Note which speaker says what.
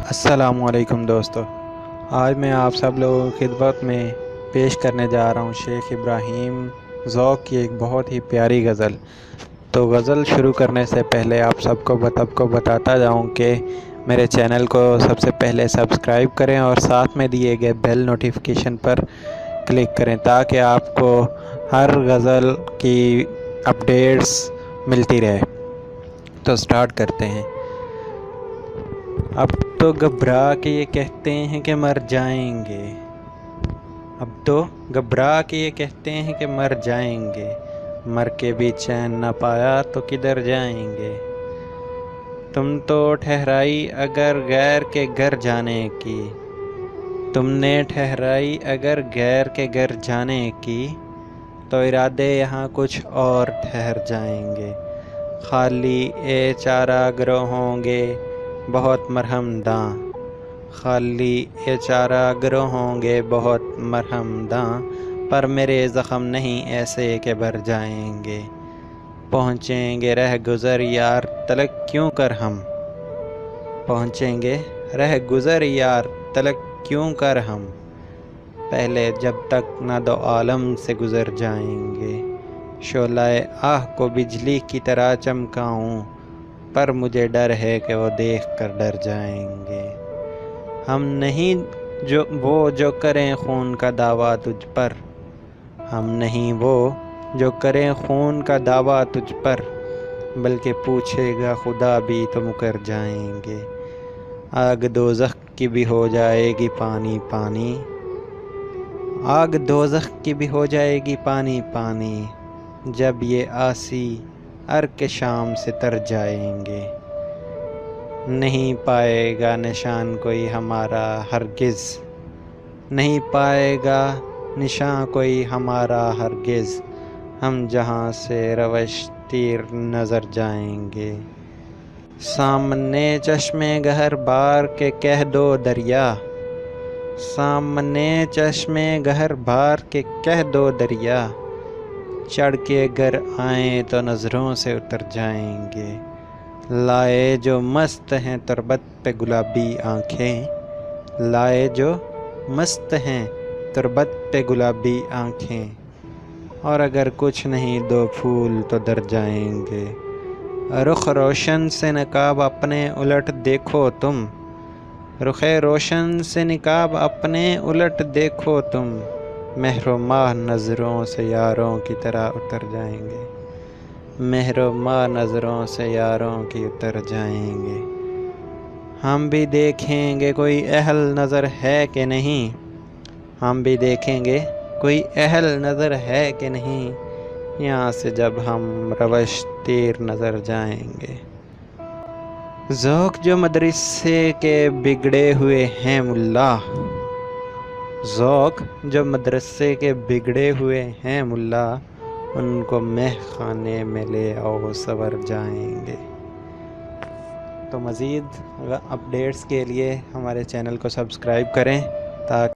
Speaker 1: السلام علیکم دوستو، آج میں آپ سب لوگوں کی خدمت میں پیش کرنے جا رہا ہوں شیخ ابراہیم ذوق کی ایک بہت ہی پیاری غزل۔ تو غزل شروع کرنے سے پہلے آپ سب کو بتاتا جاؤں کہ میرے چینل کو سب سے پہلے سبسکرائب کریں اور ساتھ میں دیے گئے بیل نوٹیفیکیشن پر کلک کریں تاکہ آپ کو ہر غزل کی اپڈیٹس ملتی رہے۔ تو سٹارٹ کرتے ہیں۔ اب تو گھبرا کے یہ کہتے ہیں کہ مر جائیں گے، اب تو گھبرا کے یہ کہتے ہیں کہ مر جائیں گے، مر کے بھی چین نہ پایا تو کدھر جائیں گے۔ تم تو ٹھہرائی اگر غیر کے گھر جانے کی، تم نے ٹھہرائی اگر غیر کے گھر جانے کی، تو ارادے یہاں کچھ اور ٹھہر جائیں گے۔ خالی اے چارہ گرو ہوں گے بہت مرہم داں، خالی اے چارہ گرو ہوں گے بہت مرہم داں، پر میرے زخم نہیں ایسے کہ بھر جائیں گے۔ پہنچیں گے رہ گزر یار تلک کیوں کر ہم، پہنچیں گے رہ گزر یار تلک کیوں کر ہم، پہلے جب تک نہ دو عالم سے گزر جائیں گے۔ شعلہ آہ کو بجلی کی طرح چمکاؤں، پر مجھے ڈر ہے کہ وہ دیکھ کر ڈر جائیں گے۔ ہم نہیں وہ جو کریں خون کا دعویٰ تجھ پر، ہم نہیں وہ جو کریں خون کا دعویٰ تجھ پر، بلکہ پوچھے گا خدا بھی تو مکر جائیں گے۔ آگ دوزخ کی بھی ہو جائے گی پانی پانی، آگ دوزخ کی بھی ہو جائے گی پانی پانی، جب یہ عاصی ارک شام سے تر جائیں گے۔ نہیں پائے گا نشان کوئی ہمارا ہرگز، نہیں پائے گا نشان کوئی ہمارا ہرگز، ہم جہاں سے روش تیر نظر جائیں گے۔ سامنے چشم گہر بار کے کہہ دو دریا، سامنے چشم گہر بار کے کہہ دو دریا، چڑھ کے گر آئیں تو نظروں سے اتر جائیں گے۔ لائے جو مست ہیں تربت پہ گلابی آنکھیں، لائے جو مست ہیں تربت پہ گلابی آنکھیں، اور اگر کچھ نہیں دو پھول تو در جائیں گے۔ رخ روشن سے نقاب اپنے الٹ دیکھو تم، رخ روشن سے نقاب اپنے الٹ دیکھو تم، مہر و ماہ نظروں سے یاروں کی طرح اتر جائیں گے، مہر و ماہ نظروں سے یاروں کی اتر جائیں گے۔ ہم بھی دیکھیں گے کوئی اہل نظر ہے کہ نہیں، ہم بھی دیکھیں گے کوئی اہل نظر ہے کہ نہیں، یہاں سے جب ہم روش تیر نظر جائیں گے۔ ذوق جو مدرسے کے بگڑے ہوئے ہیں ملا، ذوق جو مدرسے کے بگڑے ہوئے ہیں ملا، ان کو مہ خانے میں لے آؤ سنور جائیں گے۔ تو مزید اپڈیٹس کے لیے ہمارے چینل کو سبسکرائب کریں تاکہ